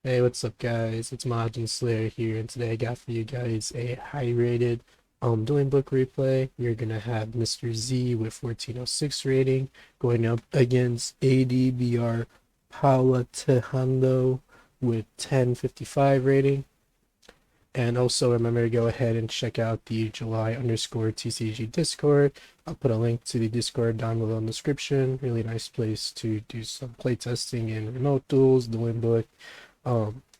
Hey, what's up guys? It's Majin Slayer here, and today I got for you guys a high rated Dueling Book replay. You're gonna have Mr. Z with 1406 rating going up against ADBR Paula Tejando with 1055 rating. And also remember to go ahead and check out the July_TCG Discord. I'll put a link to the Discord down below in the description. Really nice place to do some playtesting in remote duels, Dueling Book.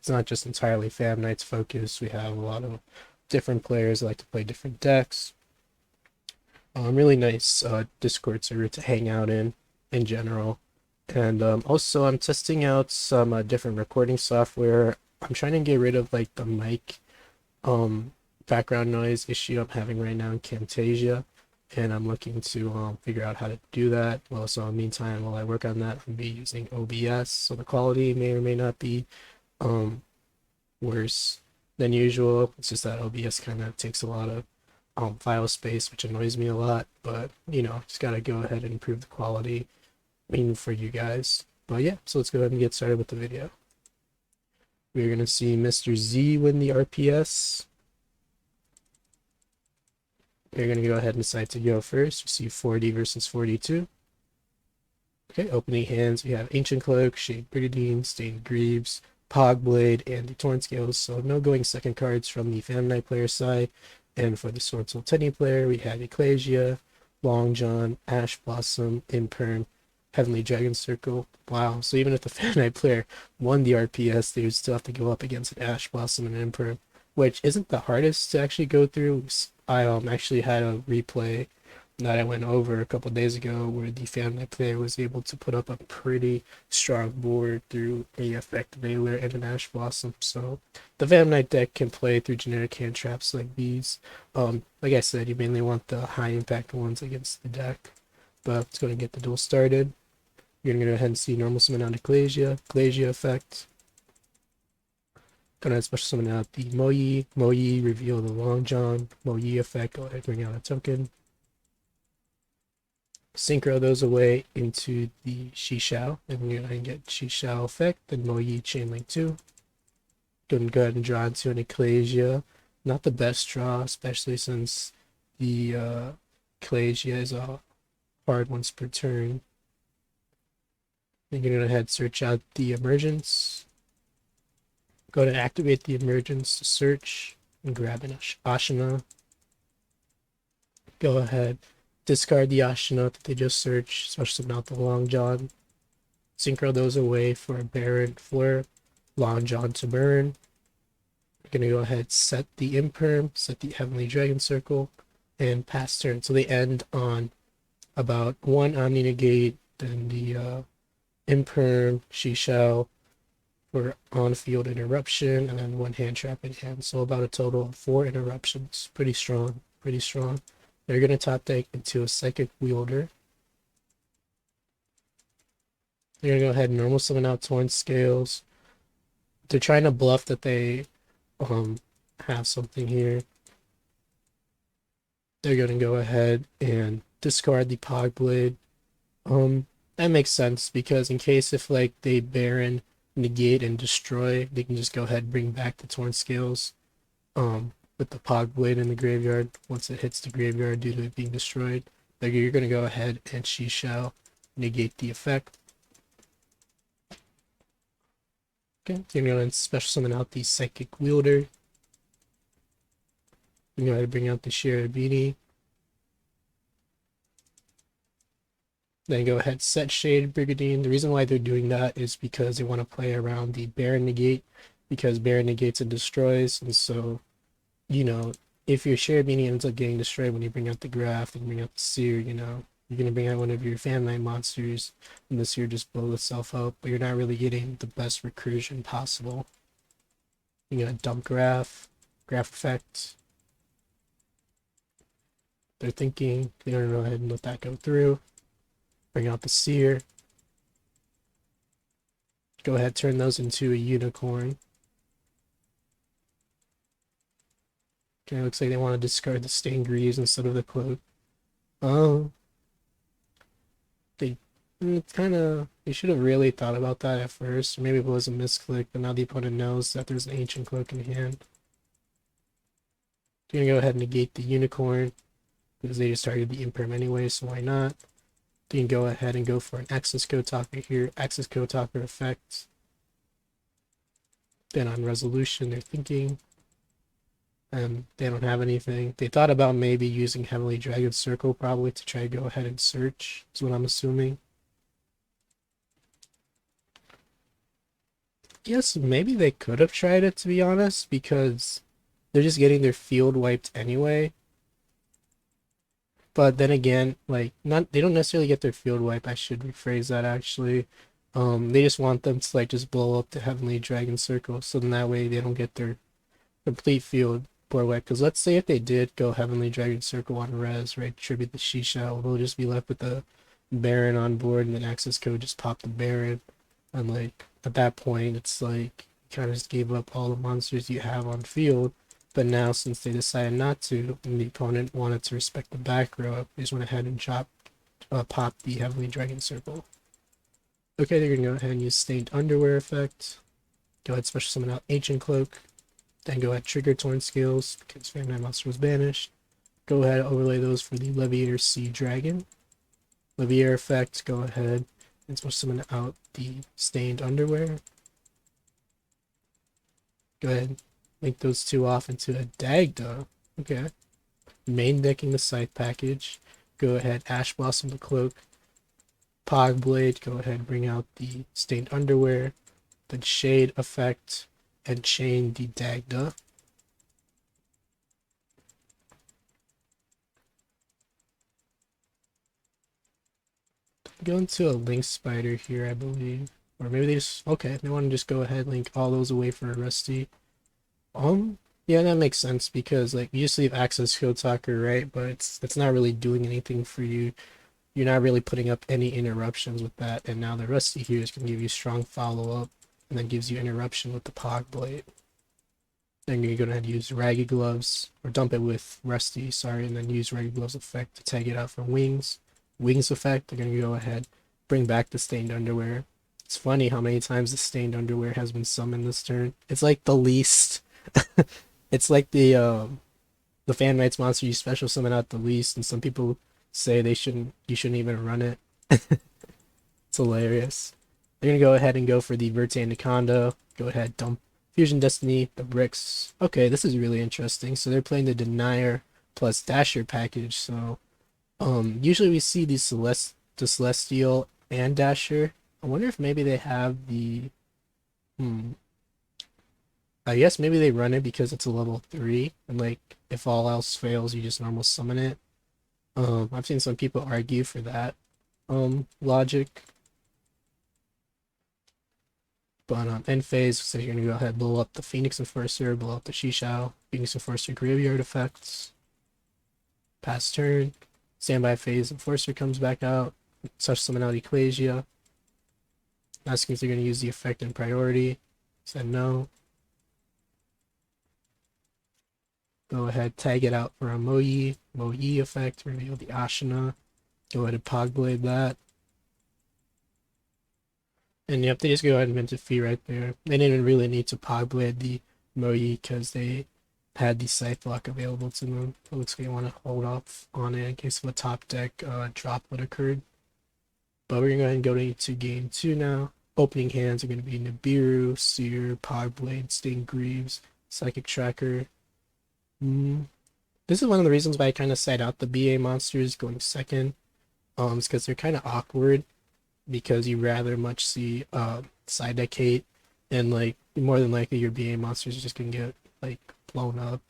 It's not just entirely Fam Nights focused. We have a lot of different players that like to play different decks. Really nice Discord server to hang out in general. And also, I'm testing out some different recording software. I'm trying to get rid of like the mic background noise issue I'm having right now in Camtasia, and I'm looking to figure out how to do that. Well, so in the meantime, while I work on that, I'll be using OBS, so the quality may or may not be um worse than usual. It's just that OBS kind of takes a lot of file space, which annoys me a lot, but you know, just gotta go ahead and improve the quality, I mean, for you guys. But yeah, so let's go ahead and get started with the video. We're gonna see Mr. Z win the RPS. We're gonna go ahead and decide to go first. We see 40 versus 42. Okay, opening hands, we have Ancient Cloak, Shade Brigadine, Stained Greaves, Pogblade, and the Torn Scales. So no going second cards from the Fan Knight player side. And for the SwordSoul Tenyi player, we have Ecclesia, Long John, Ash Blossom, Imperm, Heavenly Dragon Circle. Wow, so even if the Fan Knight player won the RPS, they would still have to go up against an Ash Blossom and an Imperm, which isn't the hardest to actually go through. I actually had a replay that I went over a couple days ago where the family player was able to put up a pretty strong board through a Effect Veiler and an Ash Blossom. So the Van Knight deck can play through generic hand traps like these. Like I said, you mainly want the high impact ones against the deck. But let's go and get the duel started. You're gonna go ahead and see normal summon out Ecclesia effect. Gonna special summon out the Moyi, reveal the Long John, Moyi effect, go ahead and bring out a token. Synchro those away into the Shishao, and you're going to get Shishao effect, then Moyi Chainlink 2. Going to go ahead and draw into an Ecclesia. Not the best draw, especially since the Ecclesia is a hard once per turn. Then you're going to go ahead and search out the Emergence. Go to activate the Emergence to search and grab an Ashina. Go ahead, discard the Ashina that they just searched, especially not the Long John. Synchro those away for a Baron Fleur, Long John to burn. We're gonna go ahead, set the Imperm, set the Heavenly Dragon Circle, and pass turn. So they end on about one Omni Negate, then the Imperm, Shishao for on-field interruption, and then one hand trap in hand. So about a total of 4 interruptions. Pretty strong, pretty strong. They're going to top deck into a Psychic Wielder. They're going to go ahead and normal summon out Torn Scales. They're trying to bluff that they have something here. They're going to go ahead and discard the Pogblade. That makes sense, because in case if like they Baron, negate, and destroy, they can just go ahead and bring back the Torn Scales with the Pogblade in the graveyard once it hits the graveyard due to it being destroyed. Like, you're going to go ahead and Shishao negate the effect. Okay, so you're going to special summon out the Psychic Wielder. You're going to bring out the Shirabini. Then go ahead, set Shade Brigadine. The reason why they're doing that is because they want to play around the Baron negate, because Baron negates and destroys, and so, you know, if your Shirabini ends up getting destroyed when you bring out the Graph and bring out the Seer, you know, you're going to bring out one of your Fan Knight monsters, and the Seer just blows itself up, but you're not really getting the best recursion possible. You're going to dump Graph effect. They're thinking they're going to go ahead and let that go through. Bring out the Seer. Go ahead, turn those into a Unicorn. Okay, looks like they want to discard the Stained Greaves instead of the Cloak. Oh. They It's kind of, you should have really thought about that at first. Maybe it was a misclick, but now the opponent knows that there's an ancient cloak in hand. You're gonna go ahead and negate the unicorn because they just targeted the imperm anyway, so why not? You can go ahead and go for an access code talker here. Access code talker effect. Then on resolution, they're thinking, and they don't have anything. They thought about maybe using Heavenly Dragon Circle probably to try to go ahead and search, is what I'm assuming. Yes, maybe they could have tried it, to be honest, because they're just getting their field wiped anyway. But then again, like, not, they don't necessarily get their field wipe. I should rephrase that actually. They just want them to like just blow up the Heavenly Dragon Circle, so then that way they don't get their complete field board wipe. Because let's say if they did go Heavenly Dragon Circle on res, right, tribute the Shisha, they'll just be left with the Baron on board, and then access code just pop the Baron, and like at that point, it's like you kind of just gave up all the monsters you have on field. But now, since they decided not to, and the opponent wanted to respect the back row, they just went ahead and popped the Heavenly Dragon Circle. Okay, they're gonna go ahead and use Stained Underwear effect. Go ahead, special summon out Ancient Cloak. Then go ahead, trigger Torn Scales because Fairy Night Monster was banished. Go ahead, overlay those for the Leviator Sea Dragon. Leviator effect, go ahead and special summon out the Stained Underwear. Go ahead, link those two off into a Dagda. Okay. Main decking the Scythe package. Go ahead, Ash Blossom the Cloak. Pog Blade, go ahead, bring out the Stained Underwear. Then Shade effect, and chain the Dagda. Go into a Link Spider here, I believe. Or maybe they just, okay, they want to just go ahead and link all those away for a Rusty. Yeah, that makes sense because like you just leave access code talker, right? But it's not really doing anything for you. You're not really putting up any interruptions with that, and now the Rusty here is gonna give you strong follow-up and then gives you interruption with the Pog Blade. Then you're gonna use Ragged Gloves, or dump it with Rusty, sorry, and then use Ragged Gloves effect to tag it out for Wings. Wings effect, they're gonna go ahead, bring back the Stained Underwear. It's funny how many times the Stained Underwear has been summoned this turn. It's like the least. It's like the Fan Knights monster you special summon out the least, and some people say you shouldn't even run it. It's hilarious. They're gonna go ahead and go for the Verte Anaconda. Go ahead, dump Fusion Destiny, the bricks. Okay, this is really interesting. So they're playing the Denier plus Dasher package. So usually we see the Celestial and Dasher. I wonder if maybe they have the I guess maybe they run it because it's a level 3, and like if all else fails, you just normal summon it. I've seen some people argue for that logic. But end phase, so you're gonna go ahead and blow up the Phoenix Enforcer, blow up the Shishao, Phoenix Enforcer graveyard effects. Pass turn, standby phase, Enforcer comes back out, such summon out Equasia. Asking if they're gonna use the effect in priority. Said no. Go ahead, tag it out for a Moyi effect, reveal the Ashina. Go ahead and Pog Blade that. And yep, they just go ahead and mint a fee right there. They didn't even really need to Pog Blade the Moyi because they had the Scythe block available to them. It looks like they want to hold off on it in case of a top deck droplet occurred. But we're going to go ahead and go into game 2 now. Opening hands are going to be Nibiru, Seer, Pog Blade, Sting Greaves, Psychic Tracker. This is one of the reasons why I kind of side out the BA monsters going second. It's because they're kind of awkward, because you rather much see side deck hate, and like more than likely your BA monsters are just gonna get like blown up,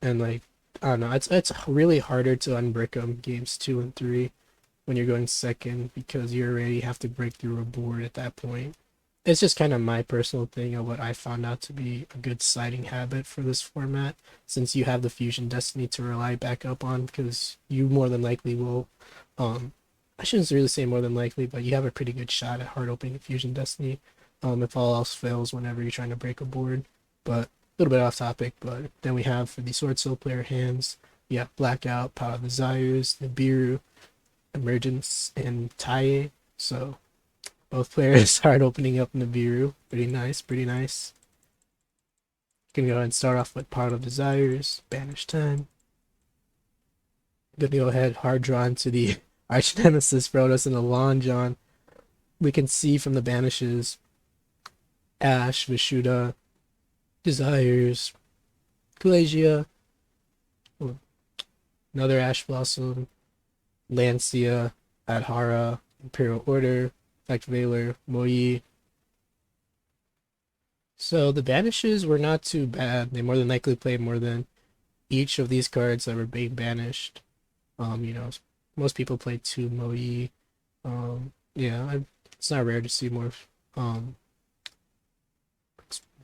and like I don't know, it's really harder to unbrick them games 2 and 3 when you're going second because you already have to break through a board at that point. It's just kind of my personal thing of what I found out to be a good siding habit for this format, since you have the Fusion Destiny to rely back up on, because you more than likely will, I shouldn't really say more than likely, but you have a pretty good shot at hard opening Fusion Destiny, if all else fails whenever you're trying to break a board. But a little bit off topic, but then we have for the SwordSoul player hands, Blackout, Power of Desires, Nibiru, Emergence, and Taie. So both players start opening up Nibiru. Pretty nice, pretty nice. Gonna go ahead and start off with Part of Desires, Banish time. Gonna go ahead, hard draw into the Arch Nemesis Protoss and the Long John. We can see from the banishes Ash, Vishuddha, Desires, Glacia, another Ash Blossom, Lancia, Adhara, Imperial Order, Effect Veiler, Moyi. So the banishes were not too bad. They more than likely played more than each of these cards that were being banished. You know, most people play 2 Moyi. Yeah, it's not rare to see more um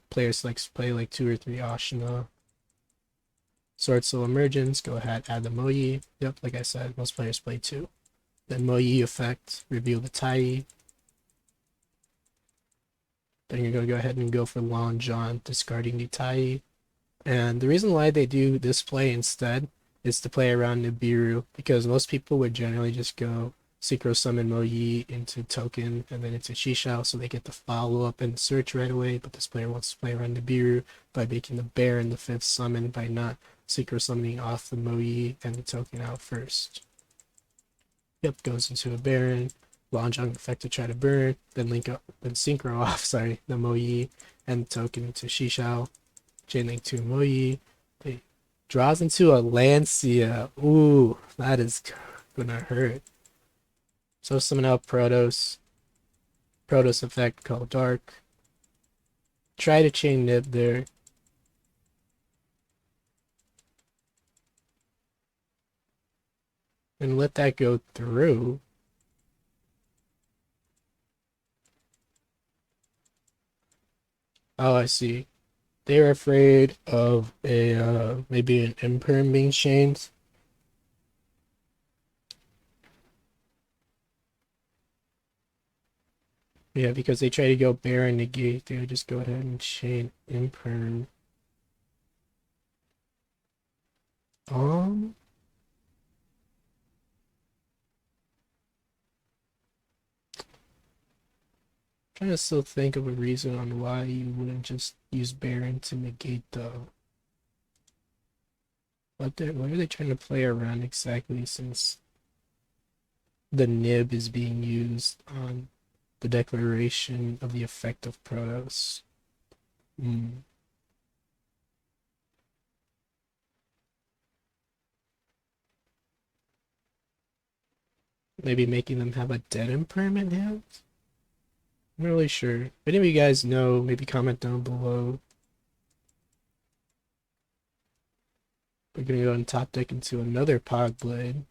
players like play like 2 or 3 Ashina. SwordSoul Emergence, go ahead, add the Moyi. Yep, like I said, most players play 2. Then Moyi effect, reveal the Tenyi. Then you're going to go ahead and go for Long John, discarding the Tenyi. And the reason why they do this play instead is to play around Nibiru, because most people would generally just go Synchro Summon Moyi into Token and then into Shishao, so they get the follow up and search right away. But this player wants to play around Nibiru by making the Baron the 5th summon by not Synchro Summoning off the Moyi and the Token out first. Yep, goes into a Baron. Long John effect to try to burn, then link up, then synchro off, sorry, the Moyi and the token into Shishao. Chain link to Moyi. It draws into a Lancia. Ooh, that is gonna hurt. So summon out Protoss. Protoss effect called Dark. Try to chain nib there. And let that go through. Oh, I see. They're afraid of a maybe an imperm being chained. Yeah, because they try to go Baron negate, they would just go ahead and chain imperm. Um, trying to still think of a reason on why you wouldn't just use Baron to negate though. What are they trying to play around exactly, since the nib is being used on the declaration of the effect of Protoss? Maybe making them have a dead imperm in hand? I'm not really sure. If any of you guys know, maybe comment down below. We're gonna go on top deck into another Pog Blade.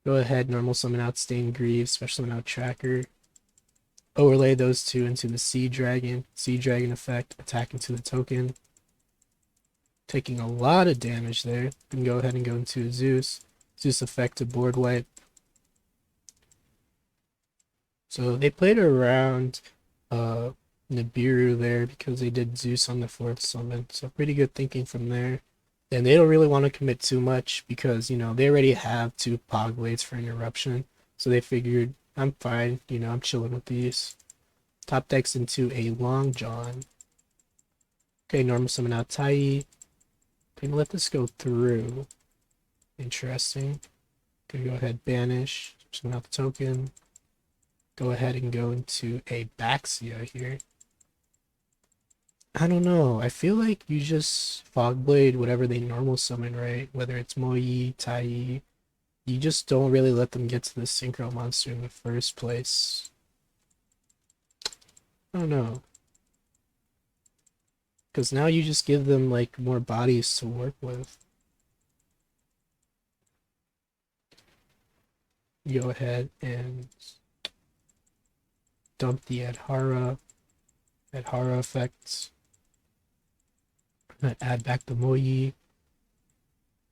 Go ahead, normal summon out Stained Greaves, special summon out Tracker. Overlay those two into the Sea Dragon. Sea Dragon effect, attack into the token. Taking a lot of damage there. Can go ahead and go into Zeus. Zeus effect to board wipe. So they played around Nibiru there because they did Zeus on the 4th summon. So pretty good thinking from there. And they don't really want to commit too much because, you know, they already have 2 Pog Blades for interruption. So they figured, I'm fine, you know, I'm chilling with these. Top decks into a Long John. Okay, normal summon out Tenyi. Gonna let this go through. Interesting. Gonna go ahead, banish, summon out the token. Go ahead and go into a Baxia here. I don't know. I feel like you just Fogblade whatever they normal summon, right? Whether it's Moyi, Tenyi. You just don't really let them get to the synchro monster in the first place. I don't know. Because now you just give them like more bodies to work with. Go ahead and dump the Adhara effects. Add back the Moyi.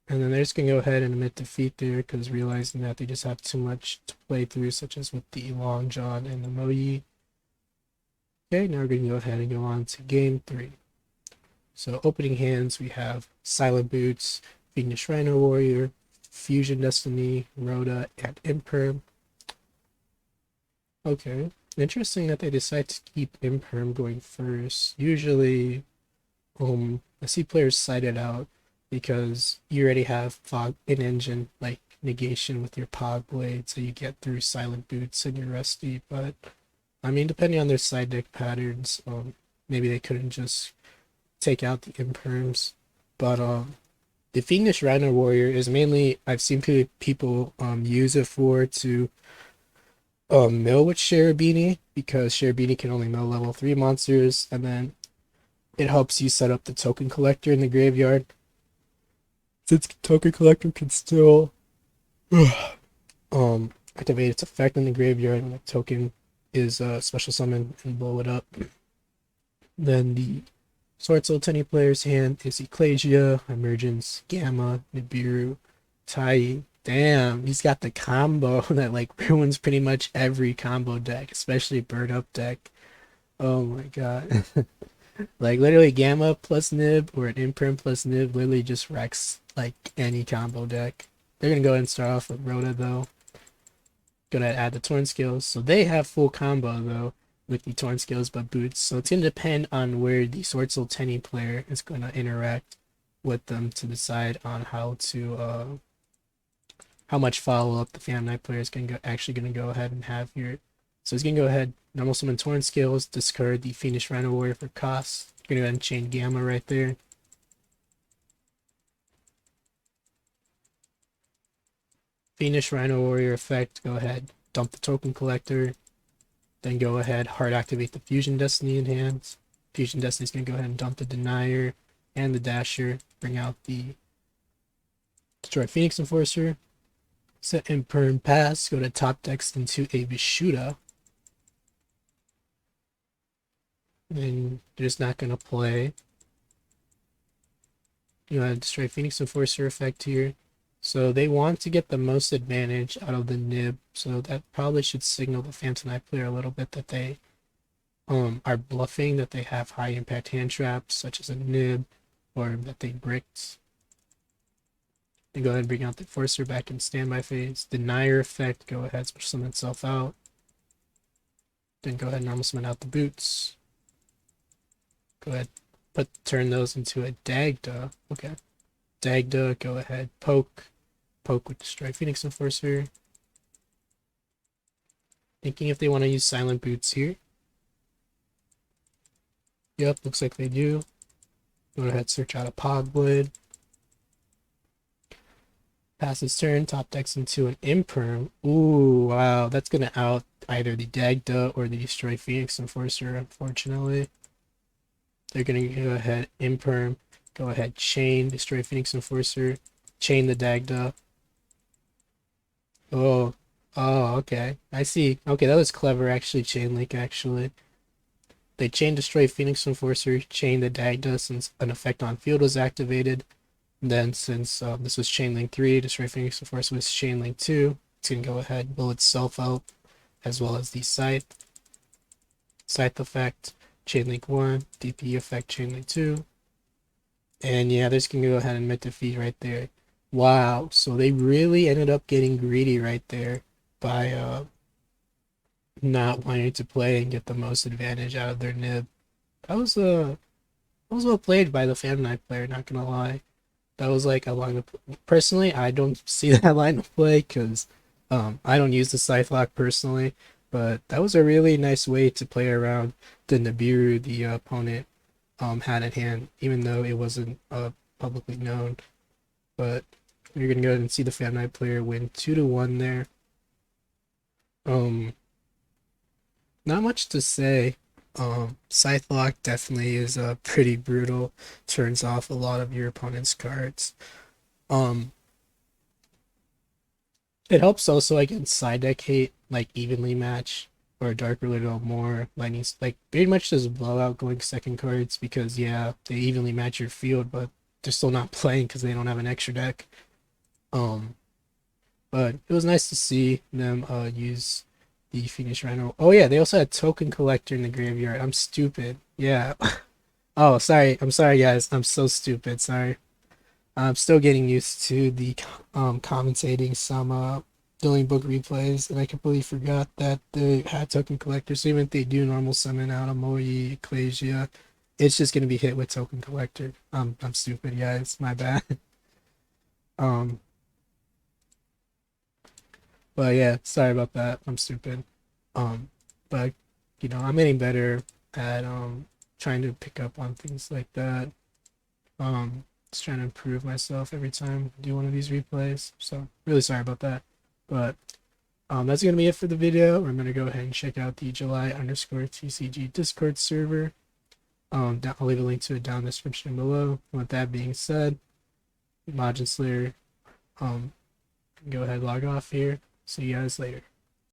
And then they're just going to go ahead and admit defeat there because realizing that they just have too much to play through, such as with the Long John and the Moyi. Okay, now we're going to go ahead and go on to game 3. So opening hands, we have Silent Boots, Venus Rhino Warrior, Fusion Destiny, Rhoda, and Imperm. Okay. Interesting that they decide to keep Imperm going first. Usually, I see players side it out because you already have fog in engine like negation with your Pog Blade, so you get through Silent Boots and you're rusty. But I mean, depending on their side deck patterns, maybe they couldn't just take out the Imperms. But the Fiendish Rhino Warrior is mainly I've seen people use it for to mill with Cherubini because Cherubini can only mill level 3 monsters, and then it helps you set up the token collector in the graveyard. Since token collector can still activate its effect in the graveyard when the token is special summoned and blow it up. Then the SwordSoul Tenyi player's hand is Ecclesia, Emergence, Gamma, Nibiru, Tai. Damn, he's got the combo that like ruins pretty much every combo deck, especially bird up deck. Oh my god. Like literally Gamma plus Nib or an Imprint plus Nib literally just wrecks like any combo deck. They're gonna go ahead and start off with Rhoda though. Gonna add the Torn skills. So they have full combo though with the Torn skills but boots. So it's gonna depend on where the SwordSoul Tenyi player is gonna interact with them to decide on how much follow up the Phantom Knight player is actually gonna go ahead and have here. So he's gonna go ahead, normal summon Torn skills, discard the Fiendish Rhino Warrior for cost. Gonna go ahead and chain Gamma right there. Fiendish Rhino Warrior effect, go ahead, dump the token collector, then go ahead, hard activate the Fusion Destiny in hands. Fusion Destiny is going to go ahead and dump the Denier and the Dasher, bring out the Destroy Phoenix Enforcer, set Imperm Pass, go to top decks into a Vishuda. And they're just not going to play. You know, Destroy Phoenix Enforcer effect here. So they want to get the most advantage out of the Nib, so that probably should signal the Phantom Knight player a little bit that they are bluffing, that they have high impact hand traps such as a Nib, or that they bricked. Then go ahead and bring out the Enforcer back in standby phase. Denier effect, go ahead, special summon itself out. Then go ahead and normal summon out the boots. Go ahead, turn those into a Dagda. Okay. Dagda, go ahead, poke with Destroy Phoenix Enforcer. Thinking if they want to use Silent Boots here. Yep, looks like they do. Go ahead, search out a Pog Blade. Pass his turn, top decks into an Imperm. Ooh, wow, that's gonna out either the Dagda or the Destroy Phoenix Enforcer, unfortunately. They're gonna go ahead, Imperm, go ahead, chain, Destroy Phoenix Enforcer, chain the Dagda. Oh, okay. I see. Okay, that was clever, actually, Chain Link, actually. They chain Destroy Phoenix Enforcer, chain the Dagda since an effect on field was activated. And then since this was Chain Link 3, Destroy Phoenix Enforcer was Chain Link 2, it's going to go ahead and blow itself out, as well as the Scythe effect, Chain Link 1, DP effect, Chain Link 2. And yeah, they're just going to go ahead and make defeat right there. Wow, so they really ended up getting greedy right there by not wanting to play and get the most advantage out of their Nib. That was well played by the Phantom Knight player, not gonna lie. That was like a line of personally, I don't see that line of play because I don't use the Scythe Lock personally, but that was a really nice way to play around the Nibiru the opponent had at hand, even though it wasn't publicly known. But you're gonna go ahead and see the Phantom Knight player win 2-1 there. Not much to say. Scythe Lock definitely is pretty brutal. Turns off a lot of your opponent's cards. Um, it helps also against side deck hate, like evenly match or dark little more lightning, like pretty much just blowout going second cards because yeah, they evenly match your field, but they're still not playing because they don't have an extra deck. Um, but it was nice to see them use the Fiendish Rhino. Oh yeah, they also had Token Collector in the graveyard. I'm stupid. Yeah. Oh, sorry. I'm sorry, guys. I'm so stupid. Sorry. I'm still getting used to the commentating some doing book replays, and I completely forgot that they had token collector. So even if they do normal summon out Amoyi, Ecclesia, it's just gonna be hit with token collector. I'm stupid, guys. My bad. um, but yeah, sorry about that. I'm stupid. But you know, I'm getting better at trying to pick up on things like that. Just trying to improve myself every time I do one of these replays. So really sorry about that. But that's gonna be it for the video. I'm gonna go ahead and check out the July_TCG Discord server. I'll leave a link to it down in the description below. With that being said, Majin Slayer, go ahead, log off here. See you guys later.